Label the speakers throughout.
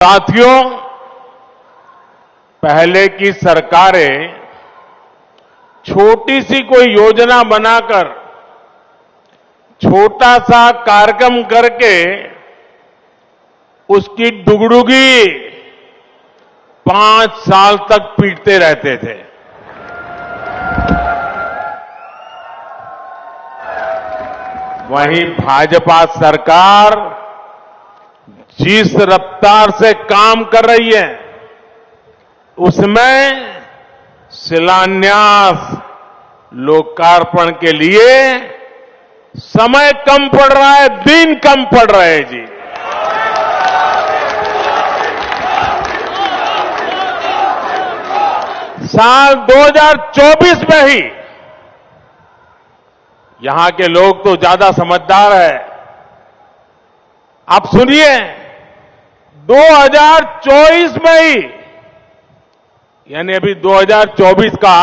Speaker 1: साथियों, पहले की सरकारें छोटी सी कोई योजना बनाकर छोटा सा कार्यक्रम करके उसकी डुगडुगी 5 साल तक पीटते रहते थे। वहीं भाजपा सरकार जिस रफ्तार से काम कर रही है उसमें शिलान्यास लोकार्पण के लिए समय कम पड़ रहा है, दिन कम पड़ रहे हैं जी। साल 2024 में ही यहां के लोग तो ज्यादा समझदार है। आप सुनिए, 2024 में ही, यानी अभी 2024 का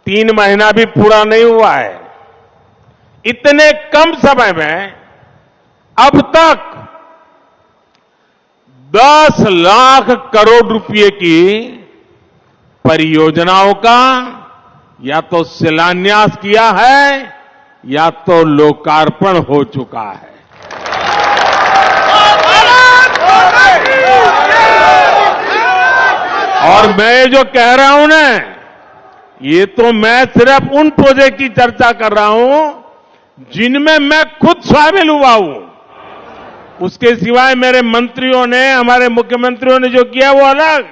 Speaker 1: 3 महीना भी पूरा नहीं हुआ है, इतने कम समय में अब तक 10 लाख करोड़ रुपए की परियोजनाओं का या तो शिलान्यास किया है या तो लोकार्पण हो चुका है। और मैं जो कह रहा हूं ना, ये तो मैं सिर्फ उन प्रोजेक्ट की चर्चा कर रहा हूं जिनमें मैं खुद शामिल हुआ हूं। उसके सिवाय मेरे मंत्रियों ने, हमारे मुख्यमंत्रियों ने जो किया वो अलग।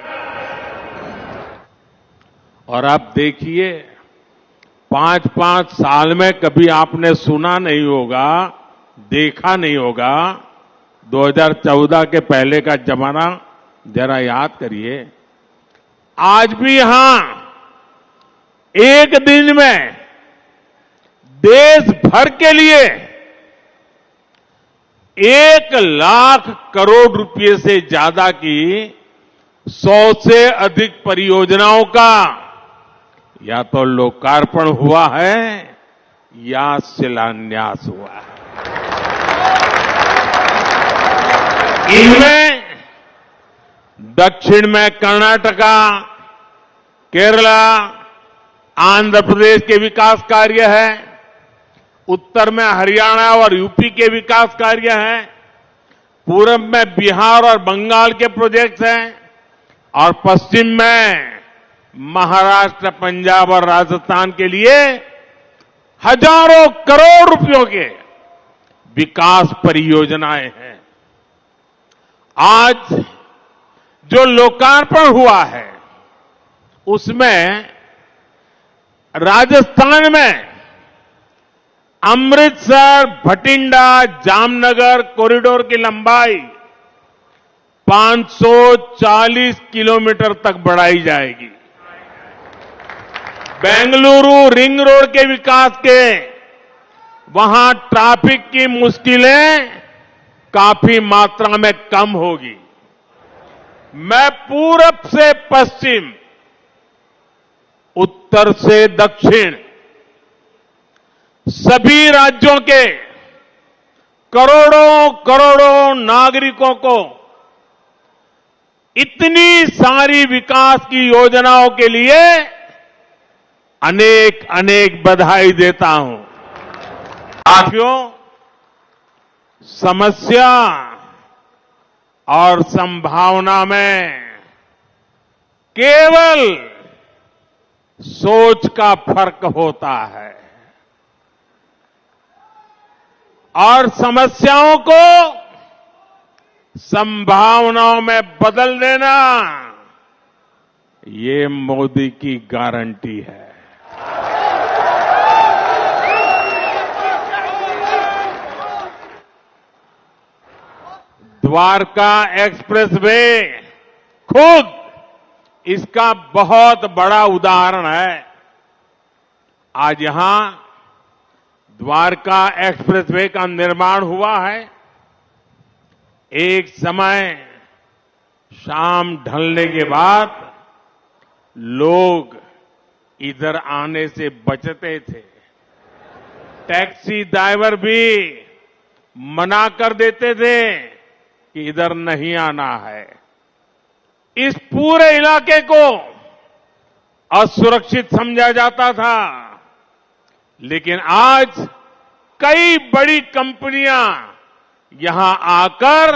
Speaker 1: और आप देखिए, 5-5 साल में कभी आपने सुना नहीं होगा, देखा नहीं होगा। 2014 के पहले का जमाना जरा याद करिए। आज भी यहां एक दिन में देश भर के लिए 1 लाख करोड़ रुपए से ज्यादा की 100 से अधिक परियोजनाओं का या तो लोकार्पण हुआ है या शिलान्यास हुआ है। इनमें दक्षिण में कर्नाटका, केरला, आंध्र प्रदेश के विकास कार्य है, उत्तर में हरियाणा और यूपी के विकास कार्य हैं, पूरब में बिहार और बंगाल के प्रोजेक्ट्स हैं, और पश्चिम में महाराष्ट्र, पंजाब और राजस्थान के लिए हजारों करोड़ रुपयों के विकास परियोजनाएं हैं। आज जो लोकार्पण हुआ है उसमें राजस्थान में अमृतसर, भटिंडा, जामनगर कॉरिडोर की लंबाई 540 किलोमीटर तक बढ़ाई जाएगी। बेंगलुरु रिंग रोड के विकास के वहां ट्रैफिक की मुश्किलें काफी मात्रा में कम होगी। मैं पूरब से पश्चिम, उत्तर से दक्षिण सभी राज्यों के करोड़ों करोड़ों नागरिकों को इतनी सारी विकास की योजनाओं के लिए अनेक अनेक बधाई देता हूं। साथियों, समस्या और संभावना में केवल सोच का फर्क होता है, और समस्याओं को संभावनाओं में बदल देना ये मोदी की गारंटी है। द्वारका एक्सप्रेसवे खुद इसका बहुत बड़ा उदाहरण है। आज यहां द्वारका एक्सप्रेसवे का निर्माण हुआ है। एक समय शाम ढलने के बाद लोग इधर आने से बचते थे। टैक्सी ड्राइवर भी मना कर देते थे कि इधर नहीं आना है। इस पूरे इलाके को असुरक्षित समझा जाता था, लेकिन आज कई बड़ी कंपनियां यहां आकर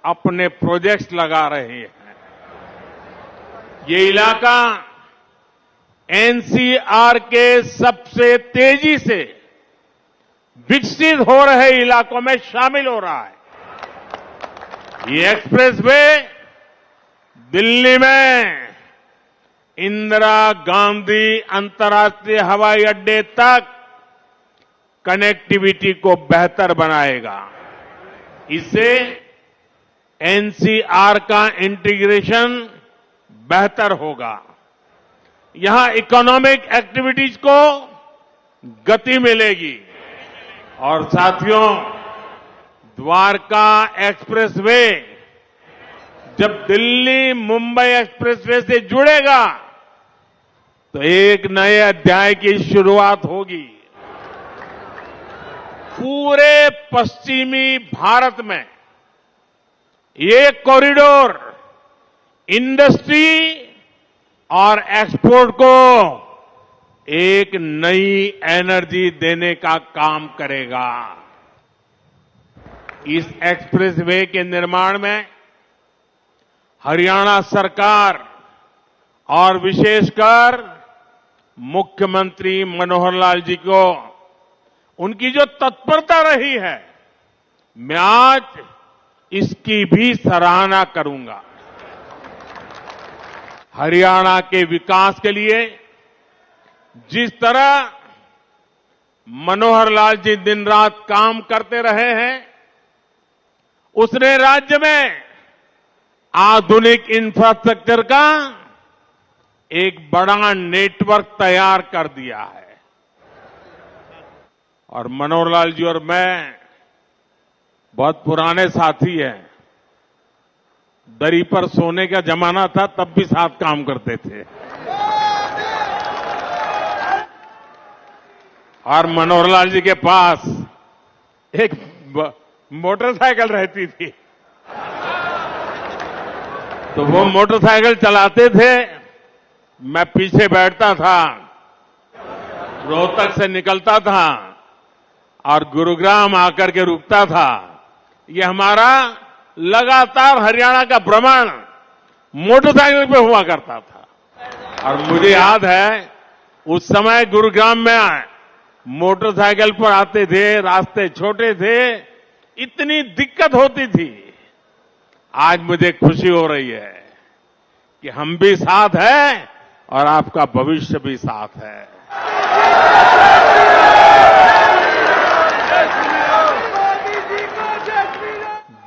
Speaker 1: अपने प्रोजेक्ट्स लगा रही हैं। ये इलाका एनसीआर के सबसे तेजी से विकसित हो रहे इलाकों में शामिल हो रहा है। ये एक्सप्रेसवे दिल्ली में इंदिरा गांधी अंतर्राष्ट्रीय हवाई अड्डे तक कनेक्टिविटी को बेहतर बनाएगा। इससे एनसीआर का इंटीग्रेशन बेहतर होगा। यहां इकोनॉमिक एक्टिविटीज को गति मिलेगी। और साथियों, द्वारका एक्सप्रेसवे जब दिल्ली मुंबई एक्सप्रेसवे से जुड़ेगा तो एक नए अध्याय की शुरुआत होगी। पूरे पश्चिमी भारत में ये कॉरिडोर इंडस्ट्री और एक्सपोर्ट को एक नई एनर्जी देने का काम करेगा। इस एक्सप्रेसवे के निर्माण में हरियाणा सरकार और विशेषकर मुख्यमंत्री मनोहर लाल जी को उनकी जो तत्परता रही है, मैं आज इसकी भी सराहना करूंगा। हरियाणा के विकास के लिए जिस तरह मनोहर लाल जी दिन रात काम करते रहे हैं, उसने राज्य में आधुनिक इंफ्रास्ट्रक्चर का एक बड़ा नेटवर्क तैयार कर दिया है। और मनोहर लाल जी और मैं बहुत पुराने साथी हैं। दरी पर सोने का जमाना था, तब भी साथ काम करते थे। और मनोहर लाल जी के पास एक मोटरसाइकिल रहती थी, तो वो मोटरसाइकिल चलाते थे, मैं पीछे बैठता था, रोहतक से निकलता था और गुरुग्राम आकर के रुकता था। ये हमारा लगातार हरियाणा का भ्रमण मोटरसाइकिल पे हुआ करता था। और मुझे याद है उस समय गुरुग्राम में मोटरसाइकिल पर आते थे, रास्ते छोटे थे, इतनी दिक्कत होती थी। आज मुझे खुशी हो रही है कि हम भी साथ हैं और आपका भविष्य भी साथ है।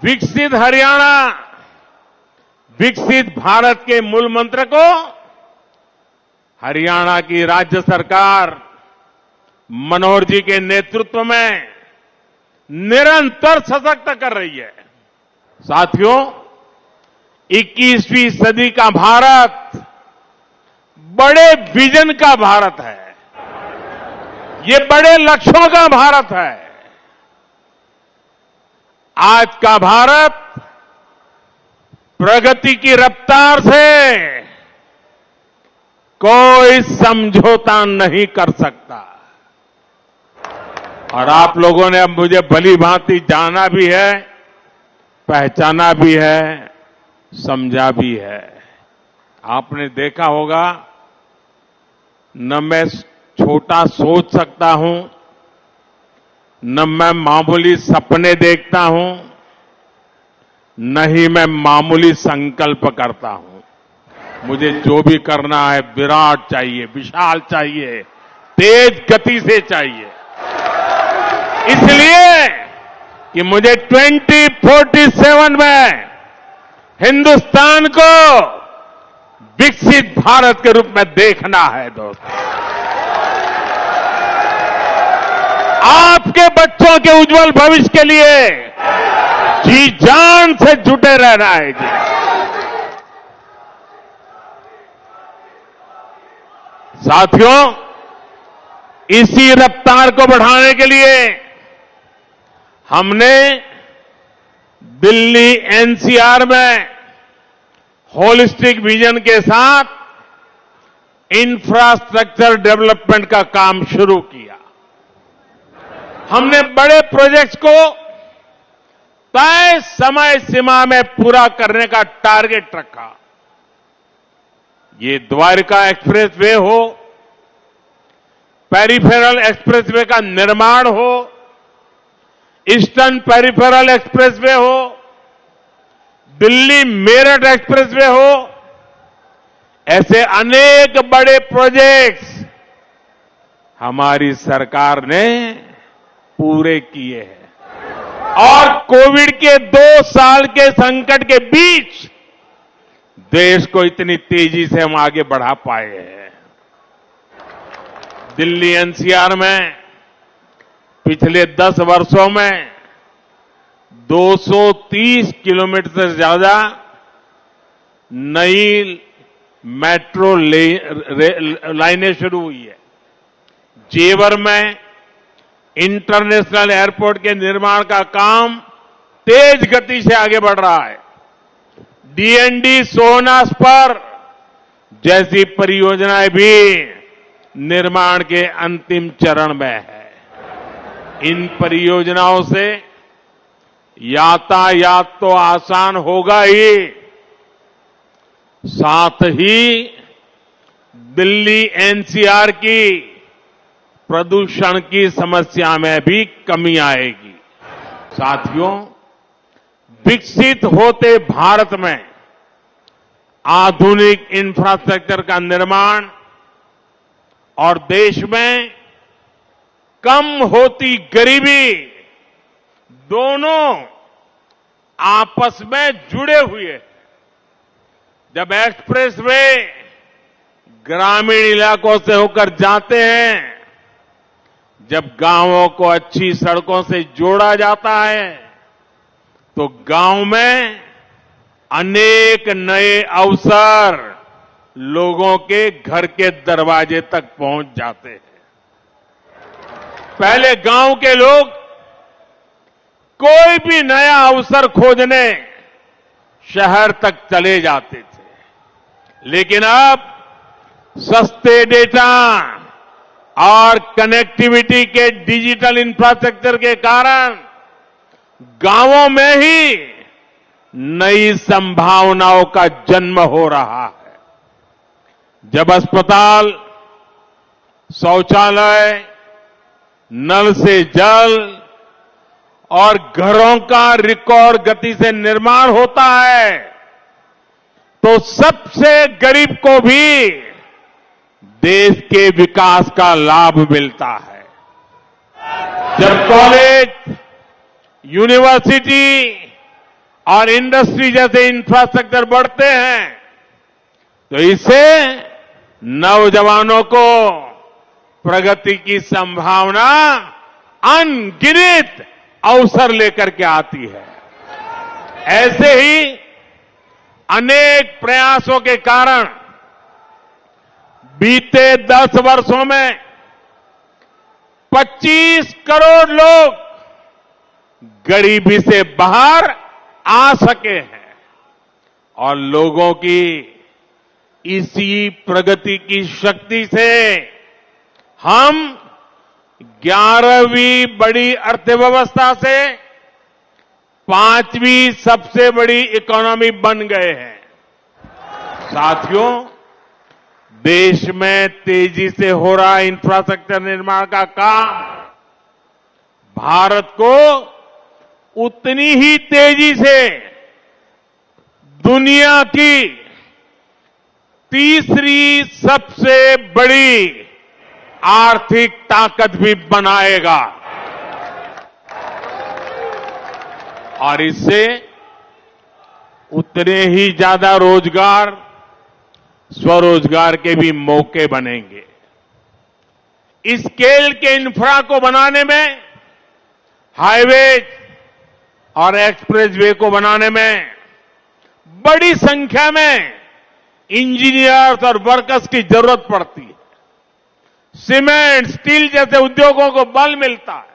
Speaker 1: विकसित हरियाणा, विकसित भारत के मूल मंत्र को हरियाणा की राज्य सरकार मनोहर जी के नेतृत्व में निरंतर सशक्त कर रही है। साथियों, 21वीं सदी का भारत बड़े विजन का भारत है। ये बड़े लक्ष्यों का भारत है। आज का भारत प्रगति की रफ्तार से कोई समझौता नहीं कर सकता। और आप लोगों ने अब मुझे भली भांति जाना भी है, पहचाना भी है, समझा भी है। आपने देखा होगा, न मैं छोटा सोच सकता हूं, न मैं मामूली सपने देखता हूं, न ही मैं मामूली संकल्प करता हूं। मुझे जो भी करना है विराट चाहिए, विशाल चाहिए, तेज गति से चाहिए। इसलिए कि मुझे 2047 में हिंदुस्तान को विकसित भारत के रूप में देखना है। दोस्तों, आपके बच्चों के उज्जवल भविष्य के लिए जी जान से जुटे रहना है। जी, साथियों, इसी रफ्तार को बढ़ाने के लिए हमने दिल्ली एनसीआर में होलिस्टिक विजन के साथ इंफ्रास्ट्रक्चर डेवलपमेंट का काम शुरू किया। हमने बड़े प्रोजेक्ट्स को तय समय सीमा में पूरा करने का टारगेट रखा। ये द्वारका एक्सप्रेसवे हो, पेरिफेरल एक्सप्रेसवे का निर्माण हो, ईस्टर्न पेरिफेरल एक्सप्रेसवे हो, दिल्ली मेरठ एक्सप्रेसवे हो, ऐसे अनेक बड़े प्रोजेक्ट्स हमारी सरकार ने पूरे किए हैं। और कोविड के 2 साल के संकट के बीच देश को इतनी तेजी से हम आगे बढ़ा पाए हैं। दिल्ली एनसीआर में पिछले 10 वर्षों में 230 किलोमीटर से ज्यादा नई मेट्रो लाइनें शुरू हुई है। जेवर में इंटरनेशनल एयरपोर्ट के निर्माण का काम तेज गति से आगे बढ़ रहा है। डीएनडी सोहनास्पर जैसी परियोजनाएं भी निर्माण के अंतिम चरण में है। इन परियोजनाओं से यातायात तो आसान होगा ही, साथ ही दिल्ली एनसीआर की प्रदूषण की समस्या में भी कमी आएगी। साथियों, विकसित होते भारत में आधुनिक इंफ्रास्ट्रक्चर का निर्माण और देश में कम होती गरीबी दोनों आपस में जुड़े हुए हैं। जब एक्सप्रेसवे ग्रामीण इलाकों से होकर जाते हैं, जब गांवों को अच्छी सड़कों से जोड़ा जाता है, तो गांव में अनेक नए अवसर लोगों के घर के दरवाजे तक पहुंच जाते हैं। पहले गांव के लोग कोई भी नया अवसर खोजने शहर तक चले जाते थे, लेकिन अब सस्ते डेटा और कनेक्टिविटी के डिजिटल इंफ्रास्ट्रक्चर के कारण गांवों में ही नई संभावनाओं का जन्म हो रहा है। जब अस्पताल, शौचालय, नल से जल और घरों का रिकॉर्ड गति से निर्माण होता है, तो सबसे गरीब को भी देश के विकास का लाभ मिलता है। जब कॉलेज, यूनिवर्सिटी और इंडस्ट्री जैसे इंफ्रास्ट्रक्चर बढ़ते हैं, तो इससे नौजवानों को प्रगति की संभावना अनगिनत अवसर लेकर के आती है। ऐसे ही अनेक प्रयासों के कारण बीते 10 वर्षों में 25 करोड़ लोग गरीबी से बाहर आ सके हैं। और लोगों की इसी प्रगति की शक्ति से हम 11वीं बड़ी अर्थव्यवस्था से 5वीं सबसे बड़ी इकोनॉमी बन गए हैं। साथियों, देश में तेजी से हो रहा इंफ्रास्ट्रक्चर निर्माण का काम भारत को उतनी ही तेजी से दुनिया की तीसरी सबसे बड़ी आर्थिक ताकत भी बनाएगा। और इससे उतने ही ज्यादा रोजगार, स्वरोजगार के भी मौके बनेंगे। इस स्केल के इंफ्रा को बनाने में, हाईवे और एक्सप्रेसवे को बनाने में बड़ी संख्या में इंजीनियर्स और वर्कर्स की जरूरत पड़ती है। सीमेंट, स्टील जैसे उद्योगों को बल मिलता है,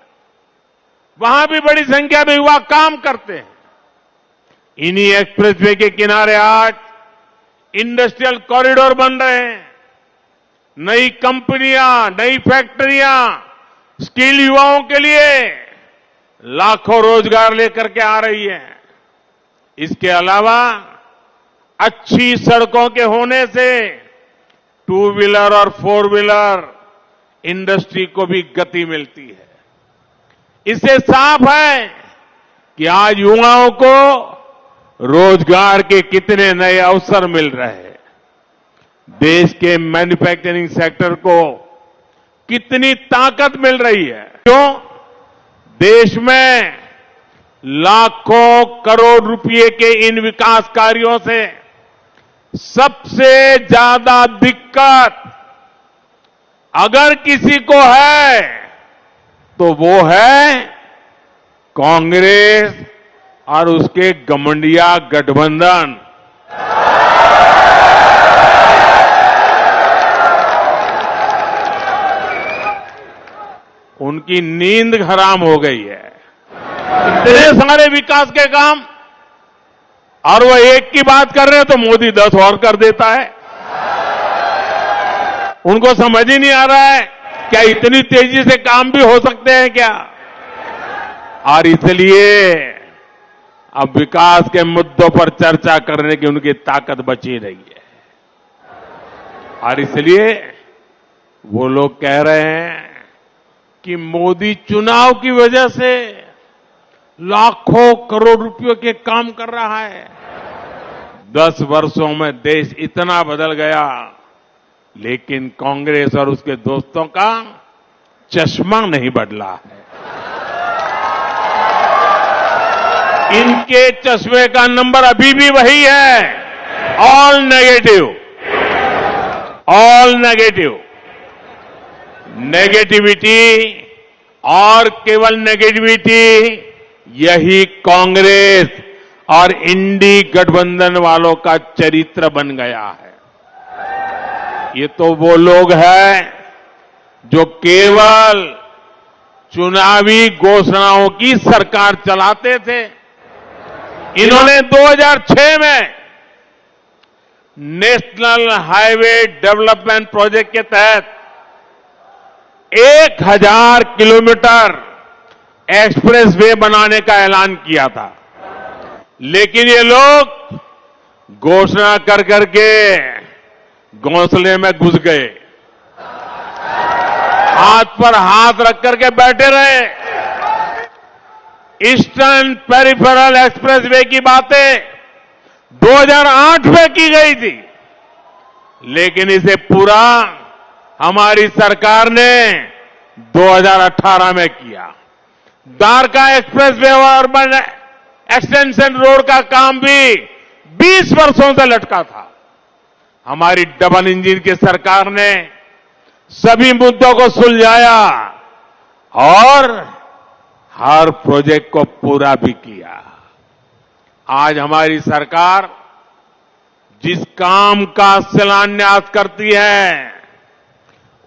Speaker 1: वहां भी बड़ी संख्या में युवा काम करते हैं। इन्हीं एक्सप्रेसवे के किनारे आज इंडस्ट्रियल कॉरिडोर बन रहे हैं। नई कंपनियां, नई फैक्ट्रियां स्किल युवाओं के लिए लाखों रोजगार लेकर के आ रही है। इसके अलावा अच्छी सड़कों के होने से टू व्हीलर और फोर व्हीलर इंडस्ट्री को भी गति मिलती है। इससे साफ है कि आज युवाओं को रोजगार के कितने नए अवसर मिल रहे हैं। देश के मैन्युफैक्चरिंग सेक्टर को कितनी ताकत मिल रही है। क्यों? देश में लाखों करोड़ रुपए के इन विकास कार्यों से सबसे ज्यादा दिक्कत अगर किसी को है तो वो है कांग्रेस और उसके गमंडिया गठबंधन। उनकी नींद हराम हो गई है। इतने सारे विकास के काम और वो एक की बात कर रहे हैं तो मोदी 10 और कर देता है। उनको समझ ही नहीं आ रहा है क्या इतनी तेजी से काम भी हो सकते हैं क्या। और इसलिए अब विकास के मुद्दों पर चर्चा करने की उनकी ताकत बची नहीं है। और इसलिए वो लोग कह रहे हैं कि मोदी चुनाव की वजह से लाखों करोड़ रुपयों के काम कर रहा है। 10 वर्षों में देश इतना बदल गया, लेकिन कांग्रेस और उसके दोस्तों का चश्मा नहीं बदला है। इनके चश्मे का नंबर अभी भी वही है, all negative, all negative. Negativity और केवल नेगेटिविटी यही कांग्रेस और इंडी गठबंधन वालों का चरित्र बन गया है। ये तो वो लोग हैं जो केवल चुनावी घोषणाओं की सरकार चलाते थे। इन्होंने 2006 में नेशनल हाईवे डेवलपमेंट प्रोजेक्ट के तहत 1000 किलोमीटर एक्सप्रेसवे बनाने का ऐलान किया था। लेकिन ये लोग घोषणा कर करके घोंसले में घुस गए, हाथ पर हाथ रख करके बैठे रहे। ईस्टर्न पेरिफेरल एक्सप्रेसवे की बातें 2008 में की गई थी, लेकिन इसे पूरा हमारी सरकार ने 2018 में किया। द्वारका एक्सप्रेसवे और एक्सटेंशन रोड का काम भी 20 वर्षों से लटका था। हमारी डबल इंजन की सरकार ने सभी मुद्दों को सुलझाया और हर प्रोजेक्ट को पूरा भी किया। आज हमारी सरकार जिस काम का शिलान्यास करती है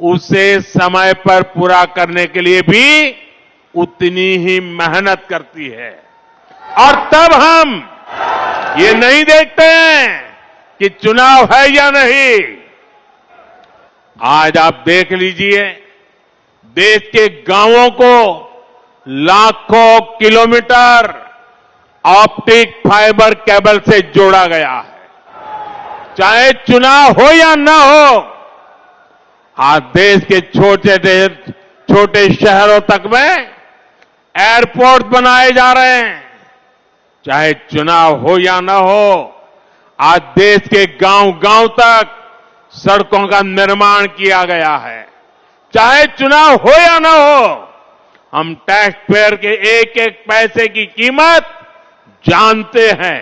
Speaker 1: उसे समय पर पूरा करने के लिए भी उतनी ही मेहनत करती है। और तब हम ये नहीं देखते हैं कि चुनाव है या नहीं। आज आप देख लीजिए, देश के गांवों को लाखों किलोमीटर ऑप्टिक फाइबर केबल से जोड़ा गया है। चाहे चुनाव हो या ना हो, आज देश के छोटे शहरों तक में एयरपोर्ट बनाए जा रहे हैं। चाहे चुनाव हो या ना हो, आज देश के गांव-गांव तक सड़कों का निर्माण किया गया है। चाहे चुनाव हो या ना हो, हम टैक्स पेयर के एक एक पैसे की कीमत जानते हैं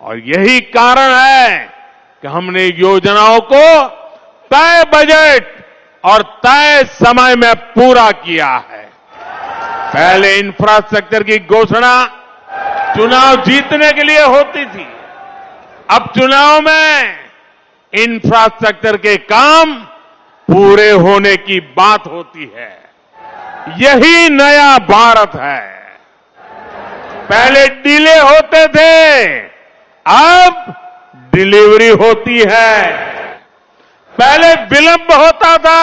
Speaker 1: और यही कारण है कि हमने योजनाओं को तय बजट और तय समय में पूरा किया है। पहले इंफ्रास्ट्रक्चर की घोषणा चुनाव जीतने के लिए होती थी, अब चुनाव में इंफ्रास्ट्रक्चर के काम पूरे होने की बात होती है। यही नया भारत है। पहले डिले होते थे अब डिलीवरी होती है। पहले विलंब होता था,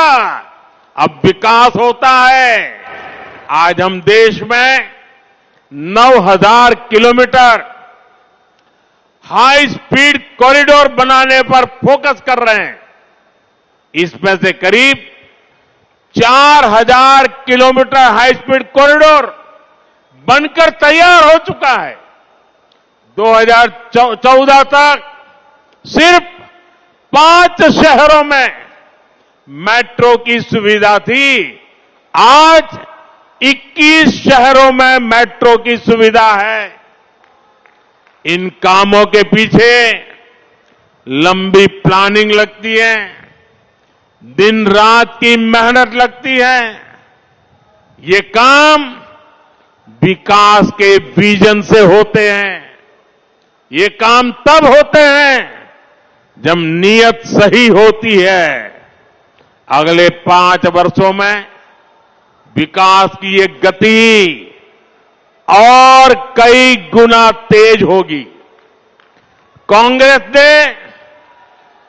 Speaker 1: अब विकास होता है। आज हम देश में 9,000 किलोमीटर हाई स्पीड कॉरिडोर बनाने पर फोकस कर रहे हैं। इसमें से करीब 4,000 किलोमीटर हाई स्पीड कॉरिडोर बनकर तैयार हो चुका है। 2014 तक सिर्फ 5 शहरों में मेट्रो की सुविधा थी, आज 21 शहरों में मेट्रो की सुविधा है। इन कामों के पीछे लंबी प्लानिंग लगती है, दिन रात की मेहनत लगती है। ये काम विकास के विजन से होते हैं। ये काम तब होते हैं जब नीयत सही होती है। अगले 5 वर्षों में विकास की ये गति और कई गुना तेज होगी। कांग्रेस ने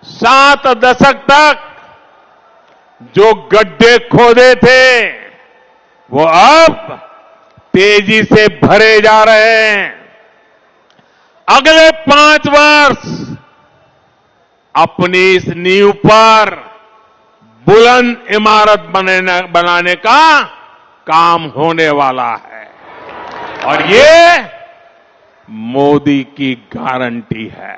Speaker 1: 7 दशक तक जो गड्ढे खोदे थे वो अब तेजी से भरे जा रहे हैं। अगले 5 वर्ष अपनी इस नींव पर बुलंद इमारत बनाने का काम होने वाला है और ये मोदी की गारंटी है।